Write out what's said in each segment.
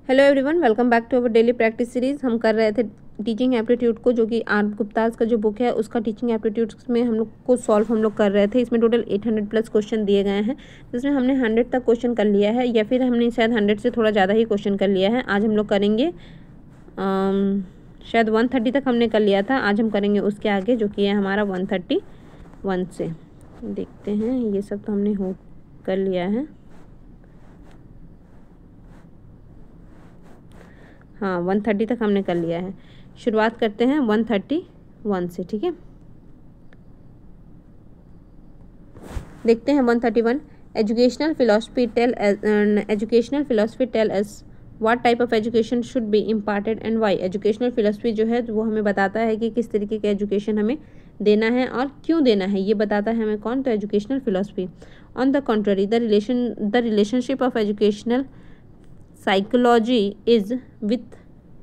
Hello everyone, welcome back to our daily practice series. हम कर रहे थे टीचिंग एप्टीट्यूड को, जो कि आर गुप्ताज का जो बुक है उसका टीचिंग एप्टीट्यूड्स में हम लोग को सॉल्व हम लोग कर रहे थे। इसमें टोटल 800 प्लस क्वेश्चन दिए गए हैं, जिसमें हमने 100 तक क्वेश्चन कर लिया है, या फिर हमने शायद 100 से थोड़ा ज़्यादा ही क्वेश्चन कर लिया है। आज हम लोग करेंगे शायद 130 तक हमने कर लिया था, आज हम करेंगे उसके आगे, जो कि है हमारा 131 से। देखते हैं, ये सब तो हमने हो कर लिया है। हाँ, 130 तक हमने कर लिया है। शुरुआत करते हैं 131 से, ठीक है। देखते हैं 131। Educational philosophy tell us what type of education should be imparted and why. Educational philosophy जो है वो हमें बताता है कि किस तरीके का एजुकेशन हमें देना है और क्यों देना है, ये बताता है हमें कौन, तो educational philosophy. On the contrary, the relationship of educational psychology is with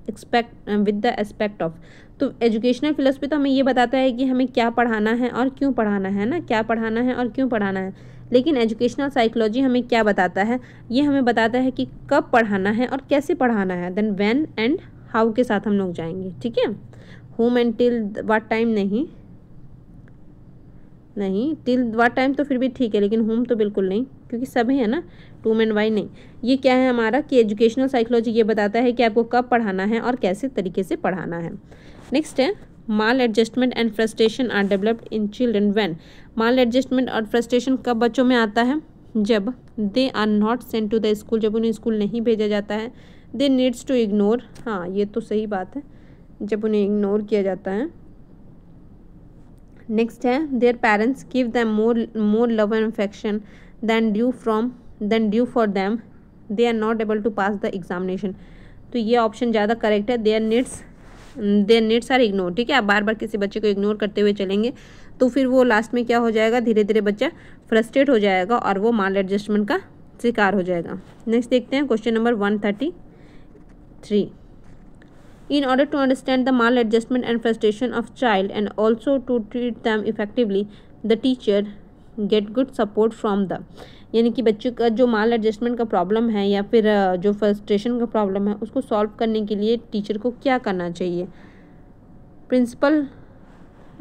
the aspect of. तो एजुकेशनल फिलोसफी तो हमें ये बताता है कि हमें क्या पढ़ाना है और क्यों पढ़ाना है ना, क्या पढ़ाना है और क्यों पढ़ाना है। लेकिन एजुकेशनल साइकोलॉजी हमें क्या बताता है, ये हमें बताता है कि कब पढ़ाना है और कैसे पढ़ाना है। देन व्हेन एंड हाउ के साथ हम लोग जाएंगे, ठीक है। Home and till what time नहीं, टिल व्हाट टाइम तो फिर भी ठीक है, लेकिन होम तो बिल्कुल नहीं, क्योंकि सभी है ना, टू एंड वाई नहीं। ये क्या है हमारा कि एजुकेशनल साइकोलॉजी ये बताता है कि आपको कब पढ़ाना है और कैसे तरीके से पढ़ाना है। नेक्स्ट है maladjustment and frustration are developed in children when. Maladjustment और फ्रस्ट्रेशन कब बच्चों में आता है, जब they are not sent to the school, जब उन्हें स्कूल नहीं भेजा जाता है। दे नीड्स टू इग्नोर, हाँ ये तो सही बात है, जब उन्हें इग्नोर किया जाता है। नेक्स्ट है their parents give them more love and affection than due for them, they are not able to pass the examination. तो ये ऑप्शन ज़्यादा करेक्ट है, देयर नीड्स आर इग्नोर, ठीक है। आप बार बार किसी बच्चे को इग्नोर करते हुए चलेंगे तो फिर वो लास्ट में क्या हो जाएगा, धीरे धीरे बच्चा फ्रस्ट्रेट हो जाएगा और वो माल एडजस्टमेंट का शिकार हो जाएगा। नेक्स्ट देखते हैं question number 133। In order to understand the maladjustment and frustration of child and also to treat them effectively, the teacher get good support from the, यानी कि बच्चों का जो माल एडजस्टमेंट का प्रॉब्लम है या फिर जो फ्रस्ट्रेशन का प्रॉब्लम है उसको सॉल्व करने के लिए टीचर को क्या करना चाहिए। Principal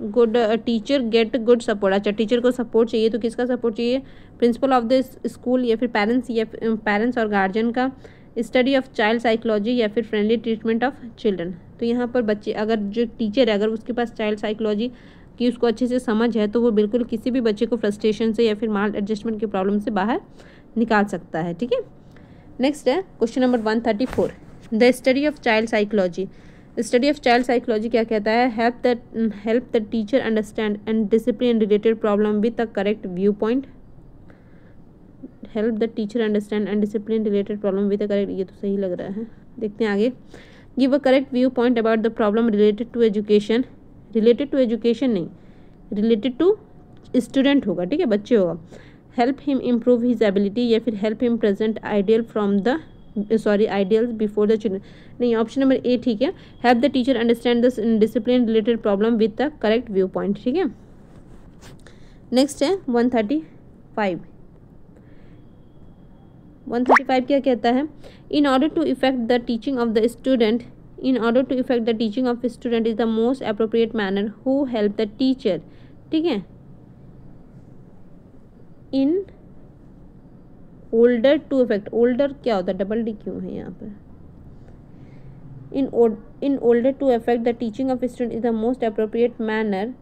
good teacher get good support. अच्छा, टीचर को सपोर्ट चाहिए तो किसका सपोर्ट चाहिए, प्रिंसिपल ऑफ द स्कूल या फिर पेरेंट्स और गार्जियन का, स्टडी ऑफ चाइल्ड साइकोलॉजी या फिर फ्रेंडली ट्रीटमेंट ऑफ चिल्ड्रन। तो यहाँ पर बच्चे, अगर जो टीचर है अगर उसके पास चाइल्ड साइकोलॉजी की उसको अच्छे से समझ है तो वो बिल्कुल किसी भी बच्चे को फ्रस्ट्रेशन से या फिर माल एडजस्टमेंट के प्रॉब्लम से बाहर निकाल सकता है, ठीक है। नेक्स्ट है question number 134। The study of child psychology. Study of child psychology क्या कहता है, help the teacher understand and discipline related problem with a correct view point. Help the teacher understand and discipline related problem with a correct, ये तो सही लग रहा है। देखते हैं आगे। Give a correct view point about the problem related to education नहीं, रिलेटेड टू स्टूडेंट होगा, ठीक है, बच्चे होगा। Help him improve his ability या फिर help him present ideals before the children नहीं, ऑप्शन नंबर ए ठीक है। Help the teacher understand the discipline related problem with the correct view point, ठीक है। नेक्स्ट है 135 क्या कहता है, in order to effect the teaching of the student is the most appropriate manner who help the teacher, ठीक है। In older to effect, older क्या होता है, डबल डी क्यों है यहाँ पर, in older to effect the teaching of student is the most appropriate manner,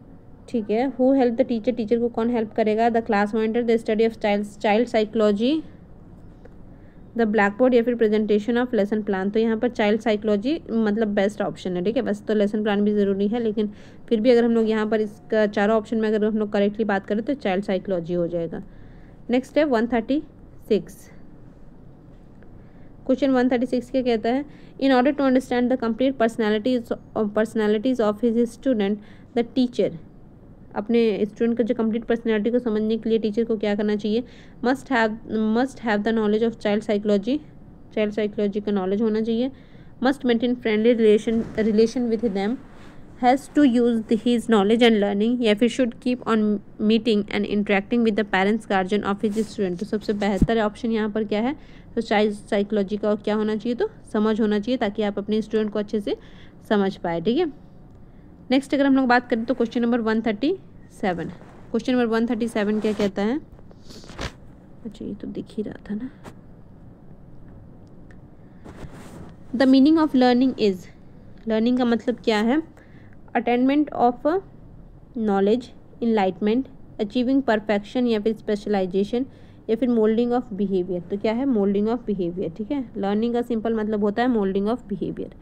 ठीक है। Who help the teacher, teacher को कौन हेल्प करेगा, the class monitor, the study of child psychology, the blackboard या फिर प्रेजेंटेशन ऑफ लेसन प्लान। तो यहाँ पर चाइल्ड साइकोलॉजी मतलब बेस्ट ऑप्शन है, ठीक है। वैसे तो लेसन प्लान भी ज़रूरी है, लेकिन फिर भी अगर हम लोग यहाँ पर इसका चारों ऑप्शन में अगर हम लोग करेक्टली बात करें तो चाइल्ड साइकोलॉजी हो जाएगा। नेक्स्ट है 136। क्वेश्चन 136 क्या कहता है, in order to understand the complete personalities of his student, the teacher, अपने स्टूडेंट का जो कंप्लीट पर्सनैलिटी को समझने के लिए टीचर को क्या करना चाहिए, must have the knowledge of child psychology का नॉलेज होना चाहिए। Must maintain friendly relation with them, has to use his knowledge and learning, या फिर should keep on meeting and interacting with the parents guardian of his student. तो सबसे बेहतर option यहाँ पर क्या है, तो साइकोलॉजी का क्या होना चाहिए, तो समझ होना चाहिए, ताकि आप अपने स्टूडेंट को अच्छे से समझ पाए। ठीक है, नेक्स्ट अगर हम लोग बात करें तो क्वेश्चन नंबर 137। क्वेश्चन नंबर 137 क्या कहता है, अच्छा ये तो दिख ही रहा था ना। The meaning of learning is, learning का मतलब क्या है, attainment of knowledge, enlightenment, achieving perfection या फिर स्पेशलाइजेशन या फिर मोल्डिंग ऑफ बिहेवियर। तो क्या है, मोल्डिंग ऑफ बिहेवियर। ठीक है, लर्निंग का सिंपल मतलब होता है moulding of behaviour.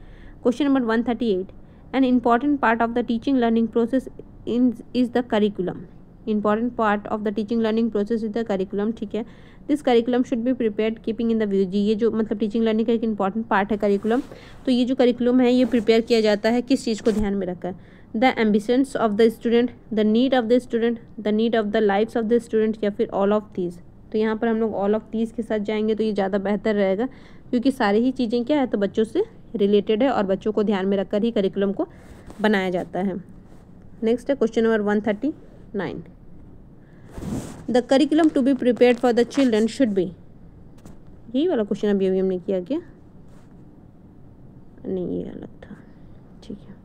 Question number 138, an important part of the teaching learning process is the curriculum. Important part of the teaching learning process is the curriculum. ठीक है, this curriculum should be prepared keeping in the view. जी, ये जो मतलब teaching learning का एक important part है curriculum. तो ये जो करिकुलम है ये प्रिपेयर किया जाता है किस चीज़ को ध्यान में रखकर, the ambitions of the student, the need of the student, the need of the lifes of the student, या फिर ऑल ऑफ दीज। तो यहाँ पर हम लोग ऑल ऑफ दीज के साथ जाएंगे तो ये ज़्यादा बेहतर रहेगा, क्योंकि सारी ही चीज़ें क्या है, तो बच्चों से रिलेटेड है और बच्चों को ध्यान में रखकर ही करिकुलम को बनाया जाता है। नेक्स्ट है question number 139, the curriculum to be prepared for the children should be. यही वाला क्वेश्चन अभी हमने किया क्या, नहीं ये अलग था। ठीक है,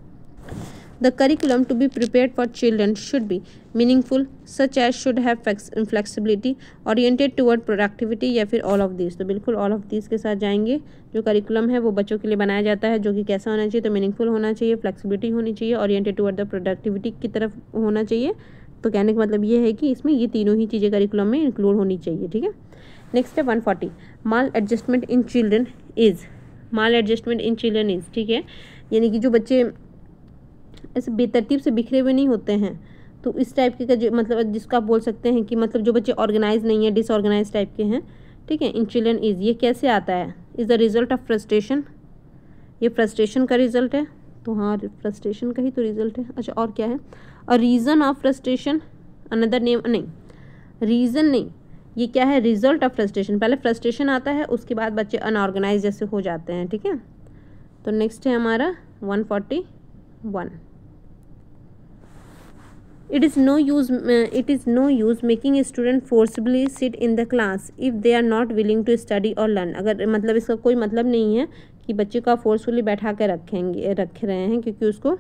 the curriculum to be prepared for children should be meaningful, such as should have flexibility, oriented toward productivity, या फिर ऑल ऑफ दिस। तो बिल्कुल ऑल ऑफ दिस के साथ जाएंगे। जो करिकुलम है वो बच्चों के लिए बनाया जाता है, जो कि कैसा होना चाहिए, तो मीनिंगफुल होना चाहिए, फ्लेक्सिबिलिटी होनी चाहिए, ओरिएंटेड टुवर्ड द प्रोडक्टिविटी की तरफ होना चाहिए। तो कहने का मतलब ये है कि इसमें ये तीनों ही चीज़ें करिकुलम में इंक्लूड होनी चाहिए। ठीक है, नेक्स्ट है 140, maladjustment in children is. Maladjustment in children is, ठीक है, यानी कि जो बच्चे ऐसे बेतरतीब से बिखरे हुए नहीं होते हैं, तो इस टाइप के का जो मतलब जिसको आप बोल सकते हैं कि मतलब जो बच्चे ऑर्गेनाइज नहीं है, डिसऑर्गेनाइज टाइप के हैं। ठीक है, इन चिल्ड्रन इज़ ये कैसे आता है, is the result of frustration, ये फ्रस्ट्रेशन का रिजल्ट है। तो हाँ, फ्रस्ट्रेशन का ही तो रिजल्ट है। अच्छा, और क्या है, a reason of frustration, another name, नहीं रीज़न नहीं, ये क्या है, रिजल्ट ऑफ फ्रस्ट्रेशन। पहले फ्रस्ट्रेशन आता है, उसके बाद बच्चे अनऑर्गेनाइज जैसे हो जाते हैं। ठीक है, तो नेक्स्ट है हमारा 141, it is no use making a student forcibly sit in the class if they are not willing to study or learn। अगर मतलब इसका कोई मतलब नहीं है कि बच्चे को फोर्सफुली बैठा कर रख रहे हैं, क्योंकि उसको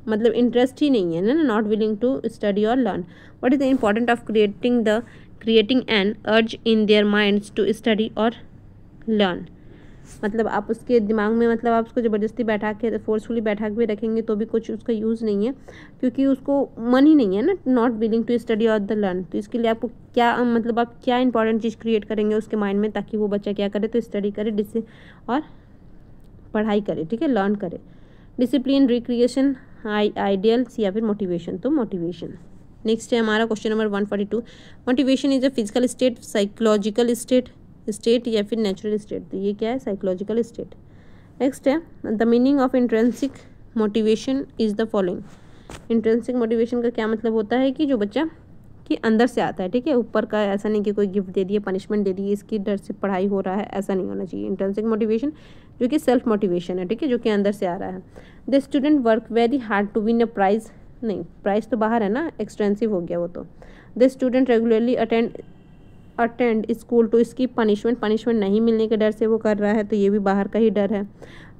मतलब इंटरेस्ट ही नहीं है ना, नॉट विलिंग टू स्टडी और learn. What is the important of creating an urge in their minds to study और लर्न। मतलब आप उसके दिमाग में मतलब आप उसको ज़बरदस्ती बैठा के फोर्सफुली बैठा के भी रखेंगे तो भी कुछ उसका यूज़ नहीं है, क्योंकि उसको मन ही नहीं है ना, नॉट विलिंग टू स्टडी और द लर्न। तो इसके लिए आपको क्या मतलब आप क्या इंपॉर्टेंट चीज़ क्रिएट करेंगे उसके माइंड में, ताकि वो बच्चा क्या करे, तो स्टडी करे और पढ़ाई करे। ठीक है, लर्न करे। डिसिप्लिन, रिक्रिएशन, आइडियल्स, या फिर मोटिवेशन। तो मोटिवेशन। नेक्स्ट है हमारा question number 142, motivation is a physical state, psychological state या फिर नेचुरल स्टेट। तो ये क्या है, साइकोलॉजिकल स्टेट। नेक्स्ट है the meaning of intrinsic motivation is the following. Intrinsic motivation का क्या मतलब होता है कि जो बच्चा कि अंदर से आता है। ठीक है, ऊपर का ऐसा नहीं कि कोई गिफ्ट दे दिए, पनिशमेंट दे दी, इसकी डर से पढ़ाई हो रहा है, ऐसा नहीं होना चाहिए। इंट्रेंसिक मोटिवेशन जो कि सेल्फ मोटिवेशन है, ठीक है, जो कि अंदर से आ रहा है। The student work very hard to win a prize, नहीं प्राइज़ तो बाहर है ना, एक्सटेंसिव हो गया वो तो। The student regularly attend school to skip punishment नहीं मिलने के डर से वो कर रहा है, तो ये भी बाहर का ही डर है।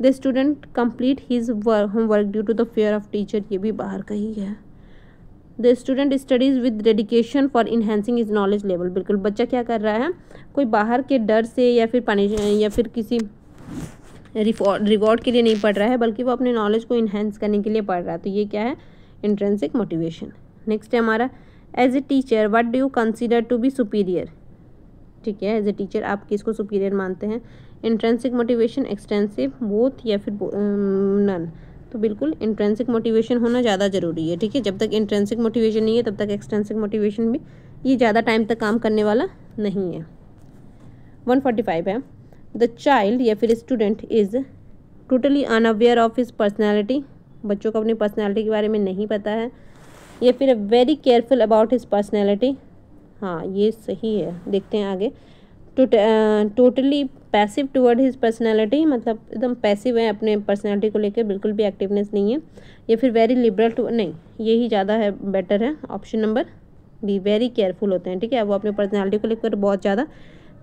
The student complete his homework due to the fear of teacher, ये भी बाहर का ही है। The student studies with dedication for enhancing his knowledge level, बिल्कुल बच्चा क्या कर रहा है, कोई बाहर के डर से या फिर किसी रिवॉर्ड के लिए नहीं पढ़ रहा है, बल्कि वो अपने नॉलेज को इन्हेंस करने के लिए पढ़ रहा है। तो ये क्या है, इंट्रिंसिक मोटिवेशन। नेक्स्ट है हमारा as a teacher what do you consider to be superior. ठीक है, एज ए टीचर आप किसको सुपीरियर मानते हैं, इंट्रिंसिक मोटिवेशन, एक्सटेंसिव, बोथ, या फिर नन। तो बिल्कुल इंट्रिंसिक मोटिवेशन होना ज़्यादा ज़रूरी है। ठीक है, जब तक इंट्रिंसिक मोटिवेशन नहीं है तब तक एक्सटेंसिक मोटिवेशन भी ये ज़्यादा टाइम तक काम करने वाला नहीं है। 145 है द चाइल्ड या फिर student is totally unaware of his personality, बच्चों को अपनी पर्सनैलिटी के बारे में नहीं पता है, या फिर very careful about his personality. हाँ ये सही है, देखते हैं आगे। Totally passive toward his personality, मतलब एकदम पैसिव है अपने पर्सनैलिटी को लेकर, बिल्कुल भी एक्टिवनेस नहीं है। या फिर वेरी लिबरल टू, नहीं यही ज़्यादा है, बेटर है option number B, very careful होते हैं। ठीक है, वो अपने पर्सनैलिटी को लेकर बहुत ज़्यादा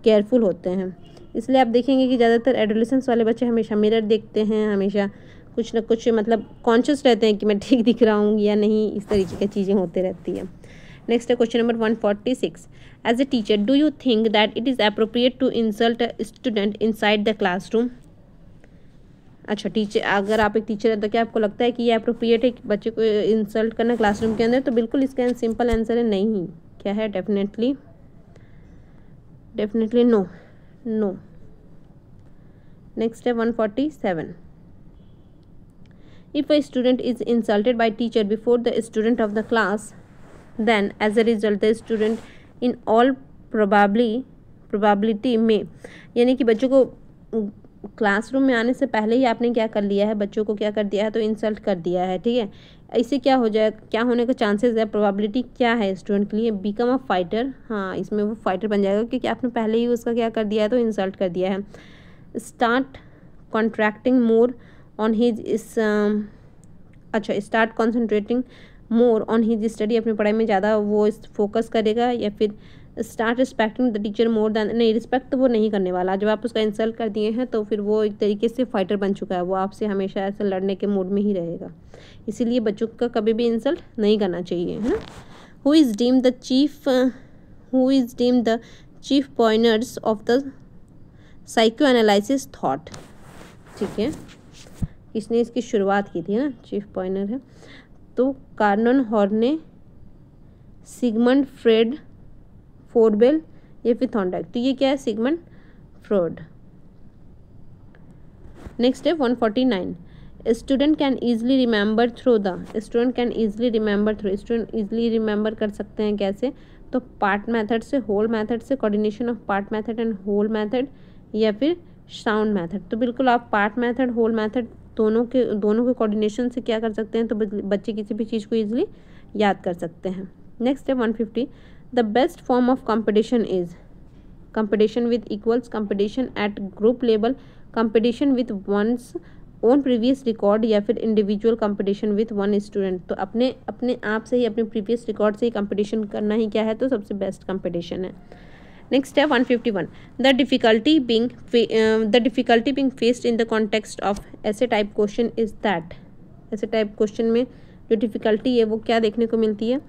केयरफुल होते हैं। इसलिए आप देखेंगे कि ज़्यादातर एडोलेसेंस वाले बच्चे हमेशा मिरर देखते हैं, हमेशा कुछ ना कुछ मतलब कॉन्शियस रहते हैं कि मैं ठीक दिख रहा हूँ या नहीं, इस तरीके की चीज़ें होती रहती हैं। नेक्स्ट है question number 146। As a teacher do you think that it is appropriate to insult a student inside the classroom? अच्छा, टीचर, अगर आप एक टीचर हैं तो क्या आपको लगता है कि ये अप्रोप्रिएट है कि बच्चे को इंसल्ट करना क्लासरूम के अंदर? तो बिल्कुल इसका सिंपल आंसर है नहीं। क्या है? Definitely no. नेक्स्ट है 147। If a student is insulted by teacher before the student of the class, then as a result the student in all probability में, यानी कि बच्चों को क्लासरूम में आने से पहले ही आपने क्या कर लिया है, बच्चों को क्या कर दिया है, तो इंसल्ट कर दिया है। ठीक है, इससे क्या हो जाए, क्या होने का चांसेस है, प्रोबेबिलिटी क्या है स्टूडेंट के लिए? Become a fighter. हाँ, इसमें वो फाइटर बन जाएगा क्योंकि आपने पहले ही उसका क्या कर दिया है, तो इंसल्ट कर दिया है। Start contracting more on his start concentrating more on his study, अपनी पढ़ाई में ज़्यादा वो फोकस करेगा। या फिर start respecting the teacher more than, नहीं, रिस्पेक्ट तो वो नहीं करने वाला। जब आप उसका इंसल्ट कर दिए हैं तो फिर वो एक तरीके से फाइटर बन चुका है, वो आपसे हमेशा ऐसे लड़ने के मूड में ही रहेगा। इसीलिए बच्चों का कभी भी इंसल्ट नहीं करना चाहिए, है ना। Who is deemed the chief pointers of the psycho analysis thought? ठीक है, इसने इसकी शुरुआत की थी ना, चीफ पॉइंटर है। तो कार्नन हॉर्ने, सिगमंड फ्रेड, फोरबेल या फिर थॉर्नडाइक? तो ये क्या है? Sigmund fraud. नेक्स्ट है 149। Student can easily remember through student easily remember कर सकते हैं कैसे? तो पार्ट मेथड से, होल मेथड से, coordination of part method and whole method, या फिर साउंड मेथड। तो बिल्कुल आप पार्ट मेथड, होल मेथड दोनों के कोऑर्डिनेशन से क्या कर सकते हैं, तो बच्चे किसी भी चीज़ को ईजिली याद कर सकते हैं। नेक्स्ट है 150। The best form of competition is competition with equals, competition eight group level, competition with one's own previous record, या फिर individual competition with one student. तो अपने आप से ही, अपने प्रीवियस रिकॉर्ड से ही कंपटीशन करना ही क्या है, तो सबसे बेस्ट कंपटीशन है। नेक्स्ट है 151। The difficulty being faced in the context of ऐसे टाइप क्वेश्चन इज दैट। ऐसे टाइप क्वेश्चन में जो डिफ़िकल्टी है वो क्या देखने को मिलती है?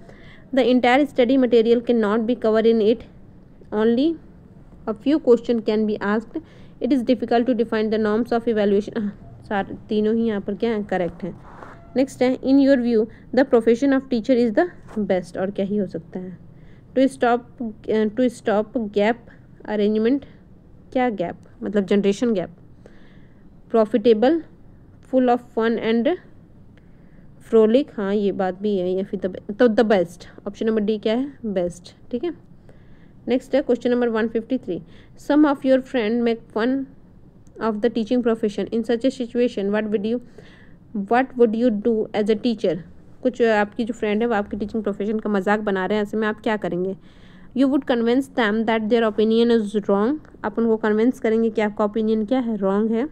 The entire study material can not be cover in it, only a few question can be asked, it is difficult to define the norms of evaluation. सारे तीनों ही यहाँ पर क्या है? करेक्ट है। नेक्स्ट है in your view the profession of teacher is the best, और क्या ही हो सकता है? टू स्टॉप गैप अरेंजमेंट, क्या गैप मतलब? Generation gap. Profitable, full of fun and frolic, हाँ ये बात भी है। या फिर तो the best, option number D क्या है? बेस्ट। ठीक है। नेक्स्ट है question number 153। Some of your friend make fun of the teaching profession, in such A situation what would you do as a teacher? कुछ आपकी जो फ्रेंड है वो आपकी टीचिंग प्रोफेशन का मजाक बना रहे हैं, ऐसे में आप क्या करेंगे? You would convince them that their opinion is wrong, आप उनको कन्विंस करेंगे कि आपका ओपिनियन क्या है? रॉन्ग है।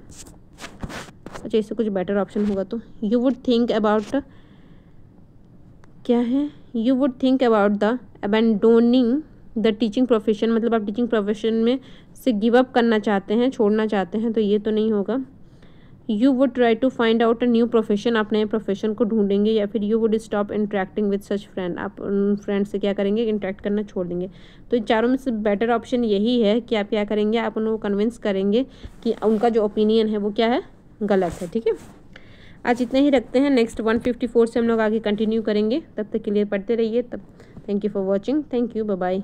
अच्छा, इससे कुछ बेटर ऑप्शन होगा तो यू वुड थिंक अबाउट, क्या है? You would think about the abandoning the teaching profession, मतलब आप टीचिंग प्रोफेशन में से गिव अप करना चाहते हैं, छोड़ना चाहते हैं, तो ये तो नहीं होगा। You would try to find out a new profession, आप नए प्रोफेशन को ढूंढेंगे। या फिर you would stop interacting with such friend, आप उन फ्रेंड से क्या करेंगे? इंटरेक्ट करना छोड़ देंगे। तो इन चारों में से बेटर ऑप्शन यही है कि आप क्या करेंगे? आप उनको कन्विंस करेंगे कि उनका जो ओपिनियन है वो क्या है? गलत है। ठीक है, आज इतना ही रखते हैं। नेक्स्ट 154 से हम लोग आगे कंटिन्यू करेंगे। तब तक के लिए पढ़ते रहिए। तब thank you for watching. Thank you, bye bye.